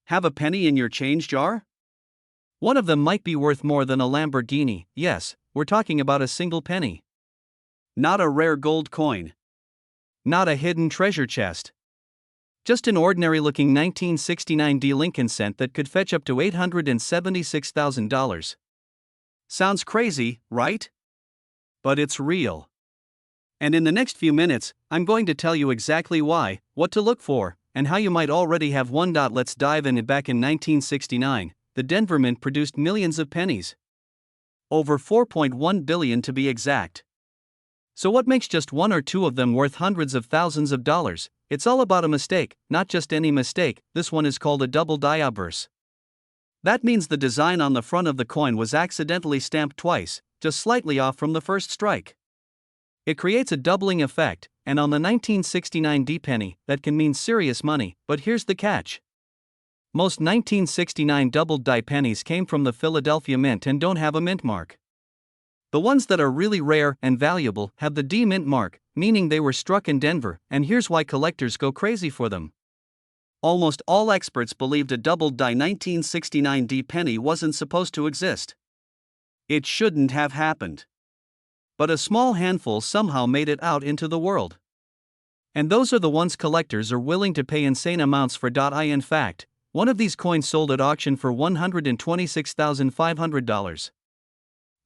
Have a penny in your change jar? One of them might be worth more than a Lamborghini. Yes, we're talking about a single penny. Not a rare gold coin. Not a hidden treasure chest. Just an ordinary-looking 1969 D Lincoln cent that could fetch up to $876,000. Sounds crazy, right? But it's real. And in the next few minutes, I'm going to tell you exactly why, what to look for, and how you might already have one. Let's dive in. Back in 1969, the Denver Mint produced millions of pennies. Over 4.1 billion to be exact. So what makes just one or two of them worth hundreds of thousands of dollars? It's all about a mistake, not just any mistake. This one is called a double die obverse. That means the design on the front of the coin was accidentally stamped twice, just slightly off from the first strike. It creates a doubling effect, and on the 1969 D penny, that can mean serious money. But here's the catch. Most 1969 double die pennies came from the Philadelphia Mint and don't have a mint mark. The ones that are really rare and valuable have the D mint mark, meaning they were struck in Denver, and here's why collectors go crazy for them. Almost all experts believed a double die 1969 D penny wasn't supposed to exist. It shouldn't have happened. But a small handful somehow made it out into the world. And those are the ones collectors are willing to pay insane amounts for. In fact, one of these coins sold at auction for $126,500.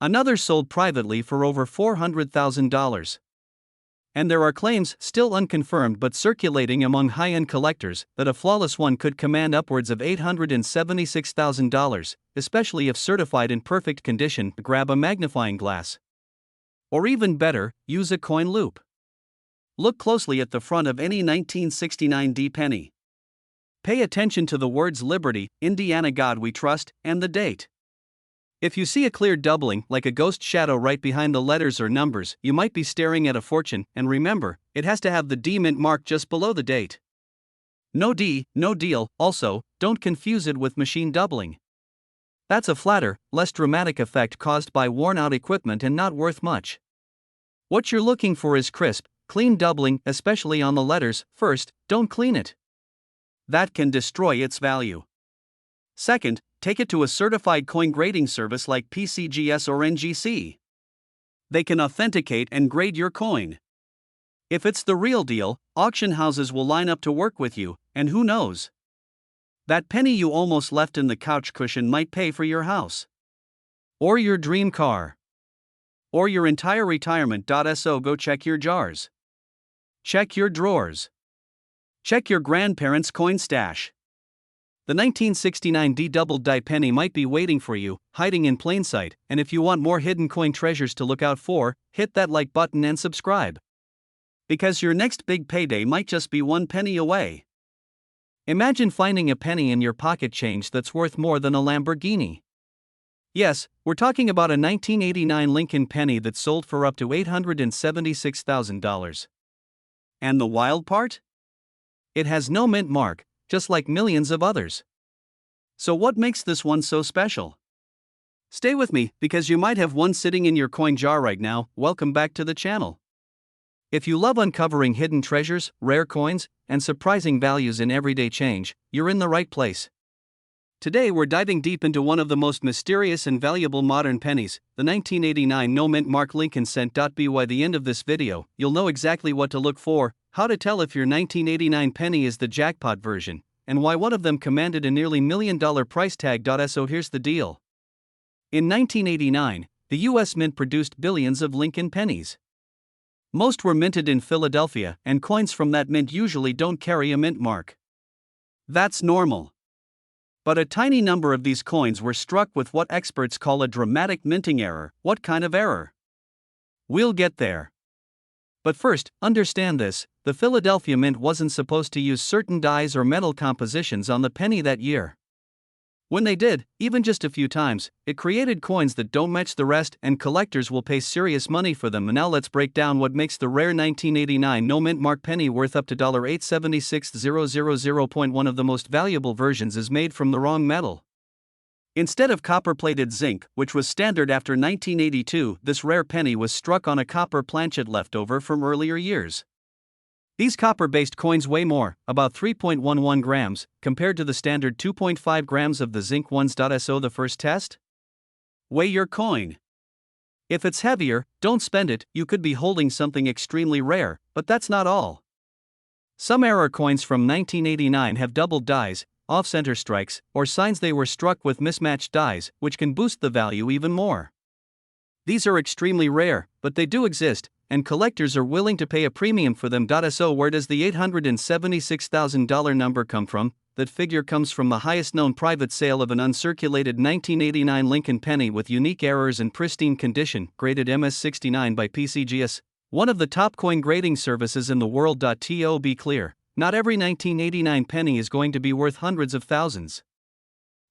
Another sold privately for over $400,000. And there are claims, still unconfirmed but circulating among high-end collectors, that a flawless one could command upwards of $876,000, especially if certified in perfect condition. Grab a magnifying glass. Or even better, use a coin loupe. Look closely at the front of any 1969 D penny. Pay attention to the words Liberty, Indiana God We Trust, and the date. If you see a clear doubling, like a ghost shadow right behind the letters or numbers, you might be staring at a fortune. And remember, it has to have the D mint mark just below the date. No D, no deal. Also, don't confuse it with machine doubling. That's a flatter, less dramatic effect caused by worn-out equipment and not worth much. What you're looking for is crisp, clean doubling, especially on the letters. First, don't clean it. That can destroy its value. Second, take it to a certified coin grading service like PCGS or NGC. They can authenticate and grade your coin. If it's the real deal, auction houses will line up to work with you, and who knows? That penny you almost left in the couch cushion might pay for your house. Or your dream car. Or your entire retirement. So go check your jars. Check your drawers. Check your grandparents' coin stash. The 1969 D double die penny might be waiting for you, hiding in plain sight, and if you want more hidden coin treasures to look out for, hit that like button and subscribe. Because your next big payday might just be one penny away. Imagine finding a penny in your pocket change that's worth more than a Lamborghini. Yes, we're talking about a 1989 Lincoln penny that sold for up to $876,000. And the wild part? It has no mint mark, just like millions of others. So what makes this one so special? Stay with me, because you might have one sitting in your coin jar right now. Welcome back to the channel. If you love uncovering hidden treasures, rare coins, and surprising values in everyday change, you're in the right place. Today we're diving deep into one of the most mysterious and valuable modern pennies, the 1989 no mint mark Lincoln cent. By the end of this video, you'll know exactly what to look for, how to tell if your 1989 penny is the jackpot version, and why one of them commanded a nearly $1 million price tag. So here's the deal. In 1989, the U.S. Mint produced billions of Lincoln pennies. Most were minted in Philadelphia, and coins from that mint usually don't carry a mint mark. That's normal. But a tiny number of these coins were struck with what experts call a dramatic minting error. What kind of error? We'll get there. But first, understand this: the Philadelphia Mint wasn't supposed to use certain dyes or metal compositions on the penny that year. When they did, even just a few times, it created coins that don't match the rest, and collectors will pay serious money for them. And now let's break down what makes the rare 1989 no mint mark penny worth up to $876,000. One of the most valuable versions is made from the wrong metal. Instead of copper-plated zinc, which was standard after 1982, this rare penny was struck on a copper planchet left over from earlier years. These copper-based coins weigh more, about 3.11 grams, compared to the standard 2.5 grams of the zinc ones. So the first test? Weigh your coin. If it's heavier, don't spend it. You could be holding something extremely rare, but that's not all. Some error coins from 1989 have doubled dies, off-center strikes, or signs they were struck with mismatched dies, which can boost the value even more. These are extremely rare, but they do exist, and collectors are willing to pay a premium for them. So where does the $876,000 number come from? That figure comes from the highest known private sale of an uncirculated 1989 Lincoln penny with unique errors and pristine condition, graded MS69 by PCGS, one of the top coin grading services in the world. To be clear, not every 1989 penny is going to be worth hundreds of thousands.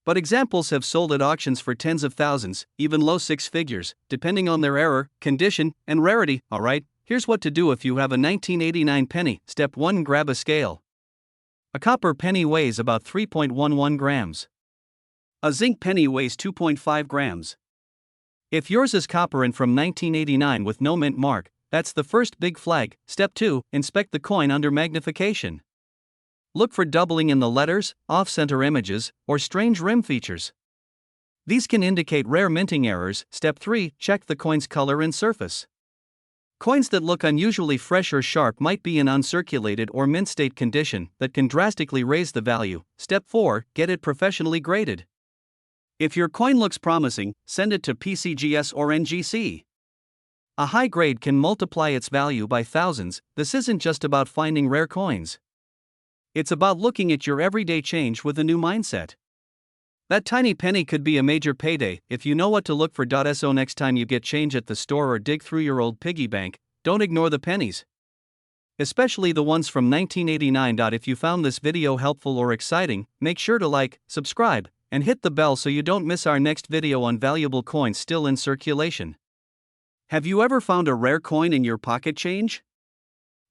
But examples have sold at auctions for tens of thousands, even low six figures, depending on their error, condition, and rarity. Alright, here's what to do if you have a 1989 penny. Step 1: grab a scale. A copper penny weighs about 3.11 grams. A zinc penny weighs 2.5 grams. If yours is copper and from 1989 with no mint mark, that's the first big flag. Step 2: inspect the coin under magnification. Look for doubling in the letters, off-center images, or strange rim features. These can indicate rare minting errors. Step 3: check the coin's color and surface. Coins that look unusually fresh or sharp might be in uncirculated or mint state condition that can drastically raise the value. Step 4: get it professionally graded. If your coin looks promising, send it to PCGS or NGC. A high grade can multiply its value by thousands. This isn't just about finding rare coins. It's about looking at your everyday change with a new mindset. That tiny penny could be a major payday if you know what to look for. So next time you get change at the store or dig through your old piggy bank, don't ignore the pennies. Especially the ones from 1989. If you found this video helpful or exciting, make sure to like, subscribe, and hit the bell so you don't miss our next video on valuable coins still in circulation. Have you ever found a rare coin in your pocket change?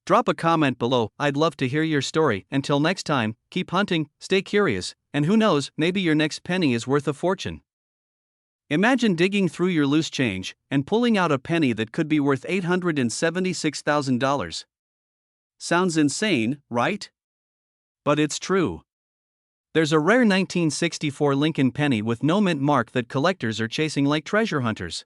Drop a comment below. I'd love to hear your story. Until next time, keep hunting, stay curious, and who knows, maybe your next penny is worth a fortune. Imagine digging through your loose change and pulling out a penny that could be worth $876,000. Sounds insane, right? But it's true. There's a rare 1964 Lincoln penny with no mint mark that collectors are chasing like treasure hunters.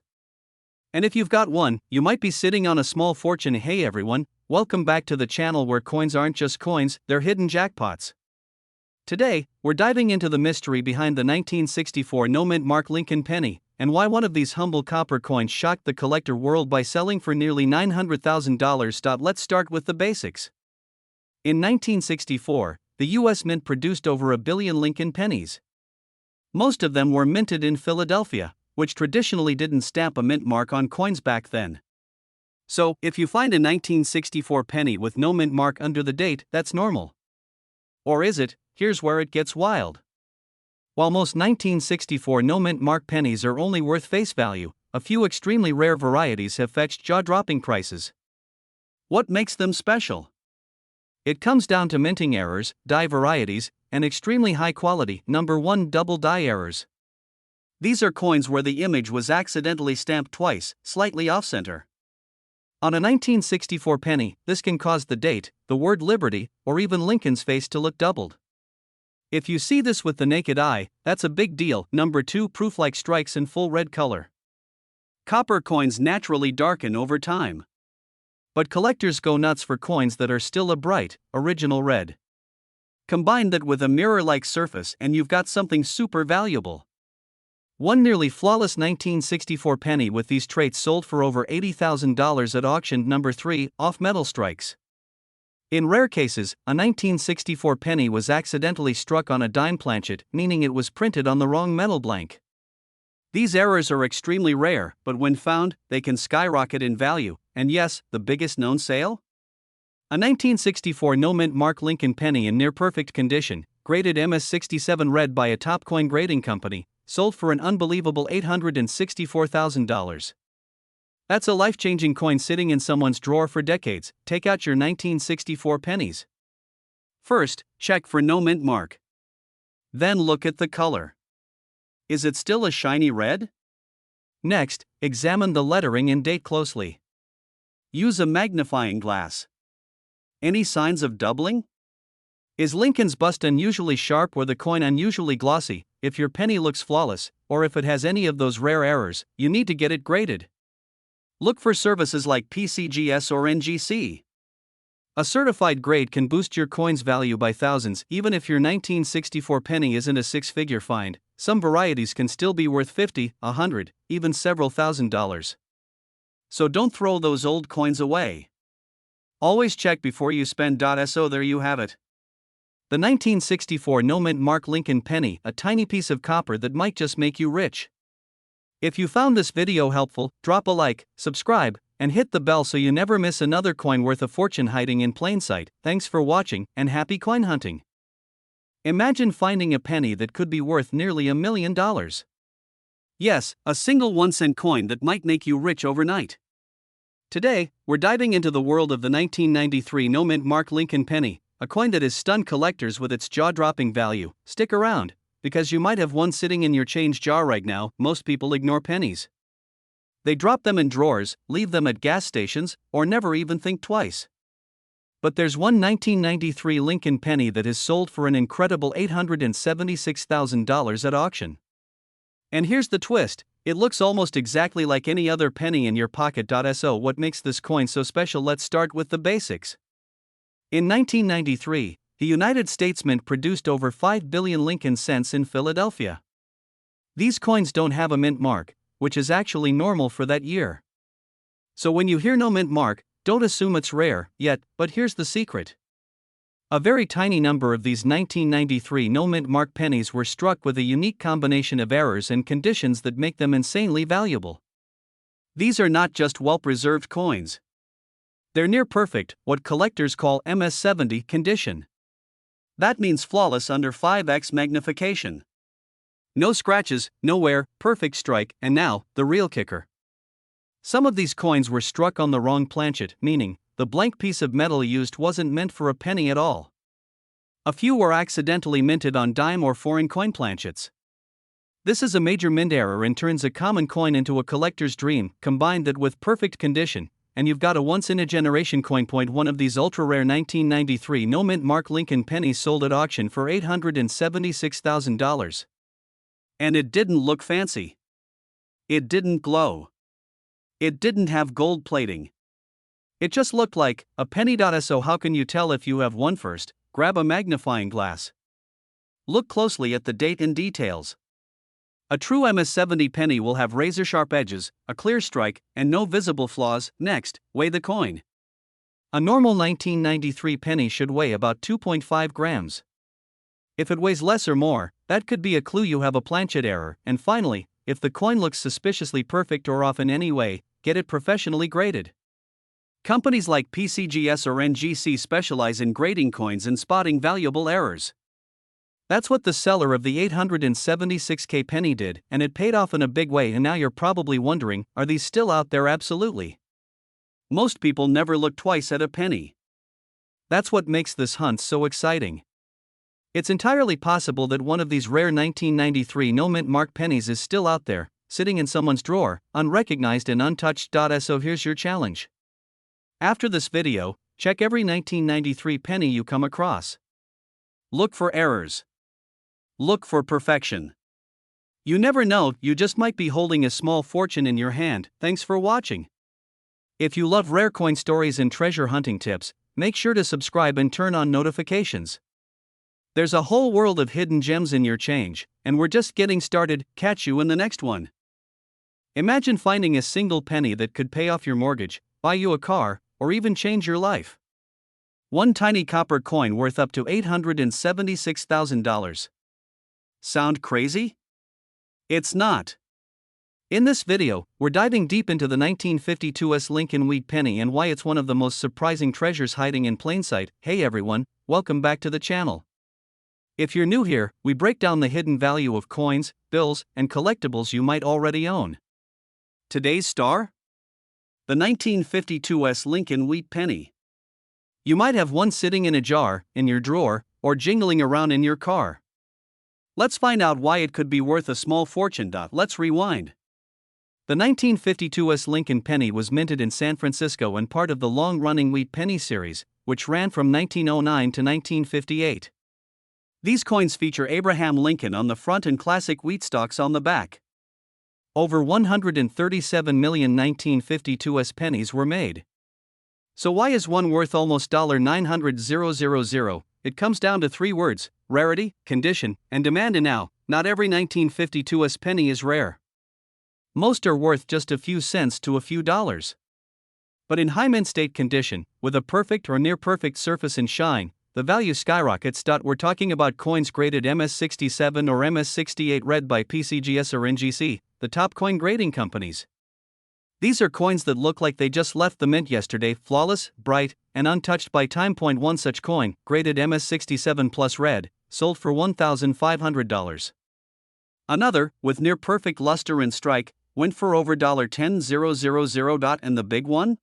And if you've got one, you might be sitting on a small fortune. Hey everyone, welcome back to the channel where coins aren't just coins, they're hidden jackpots. Today, we're diving into the mystery behind the 1964 no mint mark Lincoln penny, and why one of these humble copper coins shocked the collector world by selling for nearly $900,000. Let's start with the basics. In 1964, the U.S. Mint produced over 1 billion Lincoln pennies. Most of them were minted in Philadelphia, which traditionally didn't stamp a mint mark on coins back then. So, if you find a 1964 penny with no mint mark under the date, that's normal. Or is it? Here's where it gets wild. While most 1964 no mint mark pennies are only worth face value, a few extremely rare varieties have fetched jaw-dropping prices. What makes them special? It comes down to minting errors, die varieties, and extremely high quality. Number 1: double die errors. These are coins where the image was accidentally stamped twice, slightly off-center. On a 1964 penny, this can cause the date, the word Liberty, or even Lincoln's face to look doubled. If you see this with the naked eye, that's a big deal. Number 2: proof-like strikes in full red color. Copper coins naturally darken over time. But collectors go nuts for coins that are still a bright, original red. Combine that with a mirror-like surface and you've got something super valuable. One nearly flawless 1964 penny with these traits sold for over $80,000 at auction. Number 3: off-metal strikes. In rare cases, a 1964 penny was accidentally struck on a dime planchet, meaning it was printed on the wrong metal blank. These errors are extremely rare, but when found, they can skyrocket in value. And yes, the biggest known sale? A 1964 no mint mark Lincoln penny in near perfect condition, graded MS67 red by a top coin grading company, sold for an unbelievable $864,000. That's a life-changing coin sitting in someone's drawer for decades. Take out your 1964 pennies. First, check for no mint mark. Then look at the color. Is it still a shiny red? Next, examine the lettering and date closely. Use a magnifying glass. Any signs of doubling? Is Lincoln's bust unusually sharp or the coin unusually glossy? If your penny looks flawless, or if it has any of those rare errors, you need to get it graded. Look for services like PCGS or NGC. A certified grade can boost your coin's value by thousands. Even if your 1964 penny isn't a six-figure find, some varieties can still be worth $50, $100, even several $1,000s. So don't throw those old coins away. Always check before you spend. So there you have it. The 1964 no-mint mark Lincoln penny, a tiny piece of copper that might just make you rich. If you found this video helpful, drop a like, subscribe, and hit the bell so you never miss another coin worth a fortune hiding in plain sight. Thanks for watching, and happy coin hunting. Imagine finding a penny that could be worth nearly $1 million. Yes, a single 1-cent coin that might make you rich overnight. Today, we're diving into the world of the 1993 no-mint mark Lincoln penny, a coin that has stunned collectors with its jaw-dropping value. Stick around, because you might have one sitting in your change jar right now. Most people ignore pennies. They drop them in drawers, leave them at gas stations, or never even think twice. But there's one 1993 Lincoln penny that has sold for an incredible $876,000 at auction. And here's the twist, it looks almost exactly like any other penny in your pocket. So what makes this coin so special? Let's start with the basics. In 1993, the United States Mint produced over 5 billion Lincoln cents in Philadelphia. These coins don't have a mint mark, which is actually normal for that year. So when you hear no mint mark, don't assume it's rare yet, but here's the secret. A very tiny number of these 1993 no mint mark pennies were struck with a unique combination of errors and conditions that make them insanely valuable. These are not just well-preserved coins. They're near perfect, what collectors call MS-70 condition. That means flawless under 5x magnification. No scratches, no wear, perfect strike, and now, the real kicker. Some of these coins were struck on the wrong planchet, meaning, the blank piece of metal used wasn't meant for a penny at all. A few were accidentally minted on dime or foreign coin planchets. This is a major mint error and turns a common coin into a collector's dream. Combine that with perfect condition, and you've got a once-in-a-generation coin. One of these ultra-rare 1993 no-mint mark Lincoln pennies sold at auction for $876,000. And it didn't look fancy. It didn't glow. It didn't have gold plating. It just looked like a penny. So how can you tell if you have one? First, grab a magnifying glass. Look closely at the date and details. A true MS-70 penny will have razor-sharp edges, a clear strike, and no visible flaws. Next, weigh the coin. A normal 1993 penny should weigh about 2.5 grams. If it weighs less or more, that could be a clue you have a planchet error. And finally, if the coin looks suspiciously perfect or off in any way, get it professionally graded. Companies like PCGS or NGC specialize in grading coins and spotting valuable errors. That's what the seller of the 876K penny did, and it paid off in a big way. And now you're probably wondering, are these still out there? Absolutely. Most people never look twice at a penny. That's what makes this hunt so exciting. It's entirely possible that one of these rare 1993 no-mint mark pennies is still out there, sitting in someone's drawer, unrecognized and untouched. So here's your challenge. After this video, check every 1993 penny you come across. Look for errors. Look for perfection. You never know, you just might be holding a small fortune in your hand. Thanks for watching. If you love rare coin stories and treasure hunting tips, make sure to subscribe and turn on notifications. There's a whole world of hidden gems in your change, and we're just getting started. Catch you in the next one. Imagine finding a single penny that could pay off your mortgage, buy you a car, or even change your life. One tiny copper coin worth up to $876,000. Sound crazy? It's not. In this video, we're diving deep into the 1952's Lincoln wheat penny and why it's one of the most surprising treasures hiding in plain sight. Hey everyone, welcome back to the channel. If you're new here, we break down the hidden value of coins, bills, and collectibles you might already own. Today's star? The 1952's Lincoln wheat penny. You might have one sitting in a jar, in your drawer, or jingling around in your car. Let's find out why it could be worth a small fortune. Let's rewind. The 1952's Lincoln penny was minted in San Francisco and part of the long-running wheat penny series, which ran from 1909 to 1958. These coins feature Abraham Lincoln on the front and classic wheat stalks on the back. Over 137 million 1952 pennies were made. So why is one worth almost $900,000? It comes down to three words: rarity, condition, and demand. And now, not every 1952 penny is rare. Most are worth just a few cents to a few dollars. But in high mint state condition, with a perfect or near perfect surface and shine, the value skyrockets. We're talking about coins graded MS67 or MS68 read by PCGS or NGC, the top coin grading companies. These are coins that look like they just left the mint yesterday, flawless, bright, and untouched by time. One such coin, graded MS67 plus red, sold for $1,500. Another, with near perfect luster and strike, went for over $10,000. And the big one?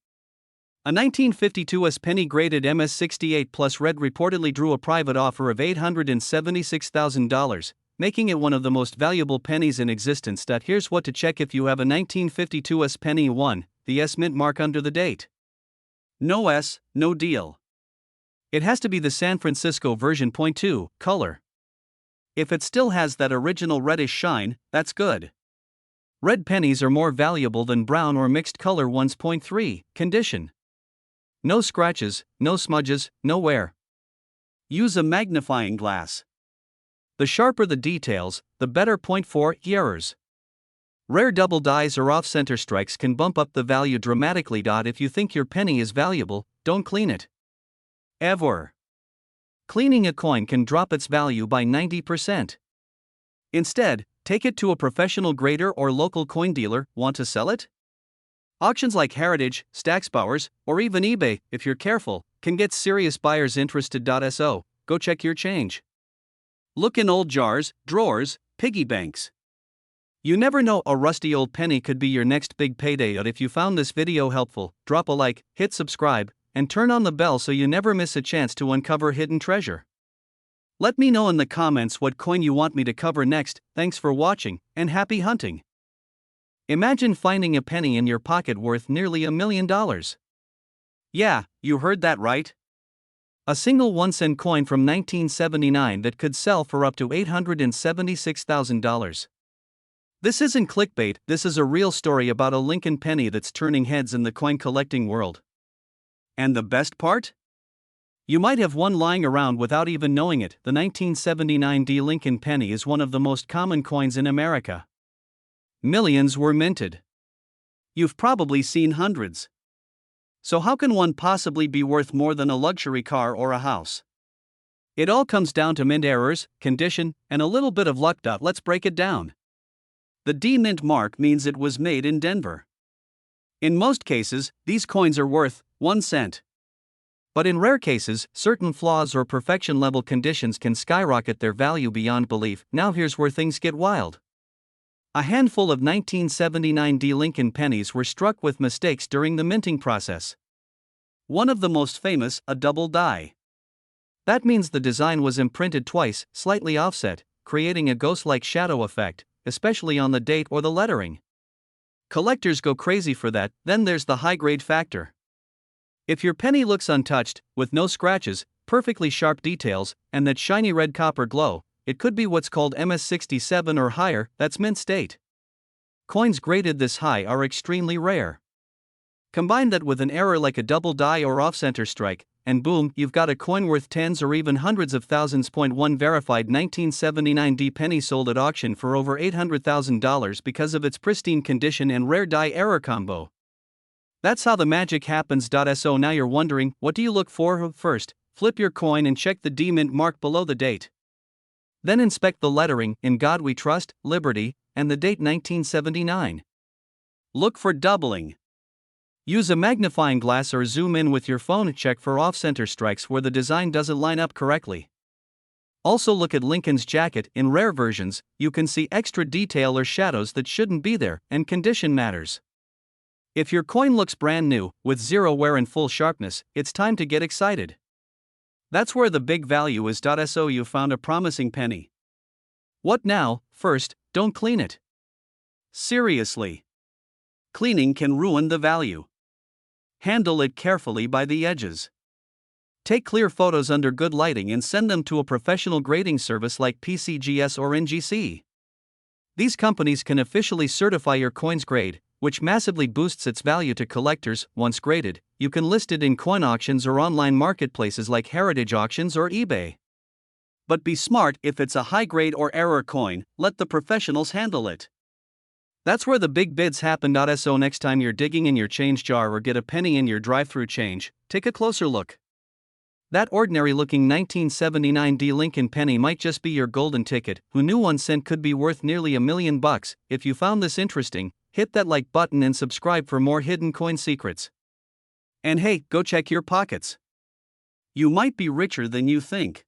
A 1952 penny graded MS68 plus red reportedly drew a private offer of $876,000, making it one of the most valuable pennies in existence. Here's what to check if you have a 1952 penny. 1. The S mint mark under the date. No S, no deal. It has to be the San Francisco version. 2. Color. If it still has that original reddish shine, that's good. Red pennies are more valuable than brown or mixed color ones. 3. Condition. No scratches, no smudges, no wear. Use a magnifying glass. The sharper the details, the better. 4. Errors. Rare double dies or off-center strikes can bump up the value dramatically. If you think your penny is valuable, don't clean it. Ever. Cleaning a coin can drop its value by 90%. Instead, take it to a professional grader or local coin dealer. Want to sell it? Auctions like Heritage, Stacksbowers, or even eBay, if you're careful, can get serious buyers interested. So, go check your change. Look in old jars, drawers, piggy banks. You never know, a rusty old penny could be your next big payday. If you found this video helpful, drop a like, hit subscribe, and turn on the bell so you never miss a chance to uncover hidden treasure. Let me know in the comments what coin you want me to cover next. Thanks for watching, and happy hunting. Imagine finding a penny in your pocket worth nearly $1 million. Yeah, you heard that right. A single 1-cent coin from 1979 that could sell for up to $876,000. This isn't clickbait, this is a real story about a Lincoln penny that's turning heads in the coin collecting world. And the best part? You might have one lying around without even knowing it. The 1979 Lincoln penny is one of the most common coins in America. Millions were minted. You've probably seen hundreds. So how can one possibly be worth more than a luxury car or a house? It all comes down to mint errors, condition, and a little bit of luck. Let's break it down. The D mint mark means it was made in Denver. In most cases, these coins are worth 1 cent. But in rare cases, certain flaws or perfection level conditions can skyrocket their value beyond belief. Now here's where things get wild. A handful of 1979 Lincoln pennies were struck with mistakes during the minting process. One of the most famous, a double die. That means the design was imprinted twice, slightly offset, creating a ghost-like shadow effect, especially on the date or the lettering. Collectors go crazy for that. Then there's the high-grade factor. If your penny looks untouched, with no scratches, perfectly sharp details, and that shiny red copper glow, it could be what's called MS67 or higher. That's mint state. Coins graded this high are extremely rare. Combine that with an error like a double die or off-center strike, and boom, you've got a coin worth tens or even hundreds of thousands. 1 verified 1979 penny sold at auction for over $800,000 because of its pristine condition and rare die error combo. That's how the magic happens. So now you're wondering, what do you look for? First, flip your coin and check the D mint mark below the date. Then inspect the lettering, "In God We Trust, Liberty," and the date 1979. Look for doubling. Use a magnifying glass or zoom in with your phone and check for off-center strikes where the design doesn't line up correctly. Also look at Lincoln's jacket. In rare versions, you can see extra detail or shadows that shouldn't be there, and condition matters. If your coin looks brand new, with zero wear and full sharpness, it's time to get excited. That's where the big value is. So you found a promising penny. What now? First, don't clean it. Seriously. Cleaning can ruin the value. Handle it carefully by the edges. Take clear photos under good lighting and send them to a professional grading service like PCGS or NGC. These companies can officially certify your coin's grade, which massively boosts its value to collectors. Once graded, you can list it in coin auctions or online marketplaces like Heritage Auctions or eBay. But be smart: if it's a high-grade or error coin, let the professionals handle it. That's where the big bids happen. So next time you're digging in your change jar or get a penny in your drive-through change, take a closer look. That ordinary-looking 1979 D Lincoln penny might just be your golden ticket. Who knew 1 cent could be worth nearly $1 million? If you found this interesting, hit that like button and subscribe for more hidden coin secrets. And hey, go check your pockets. You might be richer than you think.